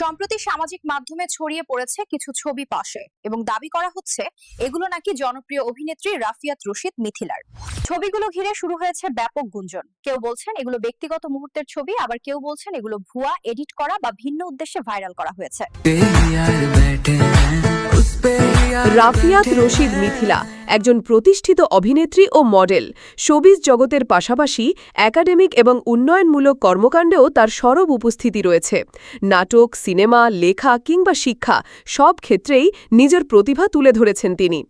সম্প্রতি সামাজিক মাধ্যমে ছড়িয়ে পড়েছে কিছু ছবি পাশে এবং দাবি করা হচ্ছে এগুলো নাকি জনপ্রিয় অভিনেত্রী রাফিয়াত রশিদ মিথিলার। ছবিগুলো ঘিরে শুরু হয়েছে ব্যাপক গুঞ্জন। কেউ বলছেন এগুলো ব্যক্তিগত মুহূর্তের ছবি, আবার কেউ বলছেন এগুলো ভুয়া এডিট করা বা ভিন্ন উদ্দেশ্যে ভাইরাল করা হয়েছে। রাফিয়াত রশিদ মিথিলা একজন প্রতিষ্ঠিত অভিনেত্রী ও মডেল। শোবিজ জগতের পাশাপাশি একাডেমিক এবং উন্নয়নমূলক কর্মকাণ্ডেও তার সরব উপস্থিতি রয়েছে। নাটক, সিনেমা, লেখা কিংবা শিক্ষা সব ক্ষেত্রেই নিজের প্রতিভা তুলে ধরেছেন তিনি।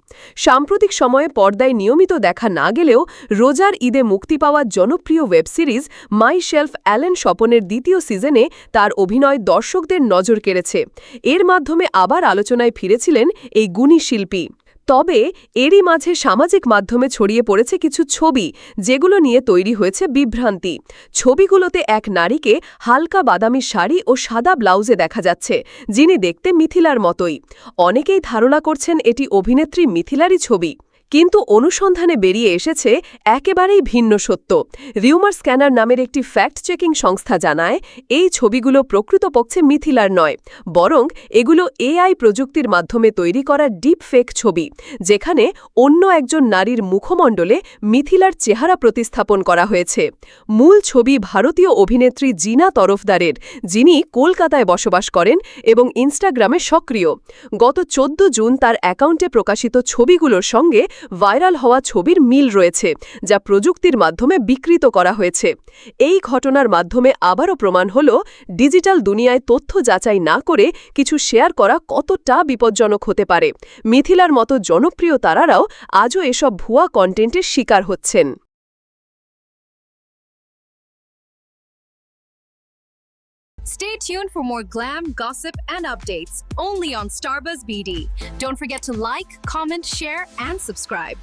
সাম্প্রতিক সময়ে পর্দায় নিয়মিত দেখা না গেলেও রোজার ঈদে মুক্তি পাওয়া জনপ্রিয় ওয়েব সিরিজ মাই শেলফ অ্যালেন স্বপনের দ্বিতীয় সিজনে তার অভিনয় দর্শকদের নজর কেড়েছে। এর মাধ্যমে আবার আলোচনায় ফিরেছিলেন এই গুণী শিল্পী। তবে এরই মাঝে সামাজিক মাধ্যমে ছড়িয়ে পড়েছে কিছু ছবি, যেগুলো নিয়ে তৈরি হয়েছে বিভ্রান্তি। ছবিগুলোতে এক নারীকে হালকা বাদামি শাড়ি ও সাদা ব্লাউজে দেখা যাচ্ছে, যিনি দেখতে মিথিলার মতোই। অনেকেই ধারণা করছেন এটি অভিনেত্রী মিথিলারই ছবি, কিন্তু অনুসন্ধানে বেরিয়ে এসেছে একেবারেই ভিন্ন সত্য। রিউমার স্ক্যানার নামের একটি ফ্যাক্ট চেকিং সংস্থা জানায় এই ছবিগুলো প্রকৃতপক্ষে মিথিলার নয়, বরং এগুলো এআই প্রযুক্তির মাধ্যমে তৈরি করা ডিপ ফেক ছবি, যেখানে অন্য একজন নারীর মুখমণ্ডলে মিথিলার চেহারা প্রতিস্থাপন করা হয়েছে। মূল ছবি ভারতীয় অভিনেত্রী জিনা তরফদারের, যিনি কলকাতায় বসবাস করেন এবং ইনস্টাগ্রামে সক্রিয়। গত 14 জুন তার অ্যাকাউন্টে প্রকাশিত ছবিগুলোর সঙ্গে ভাইরাল হওয়া ছবির মিল রয়েছে, যা প্রযুক্তির মাধ্যমে বিকৃত করা হয়েছে। এই ঘটনার মাধ্যমে আবারও প্রমাণ হল ডিজিটাল দুনিয়ায় তথ্য যাচাই না করে কিছু শেয়ার করা কতটা বিপজ্জনক হতে পারে। মিথিলার মতো জনপ্রিয় তারারাও আজও এসব ভুয়া কন্টেন্টের শিকার হচ্ছেন। Stay tuned for more glam, gossip, and updates only on Starbuzz BD. Don't forget to like, comment, share, and subscribe.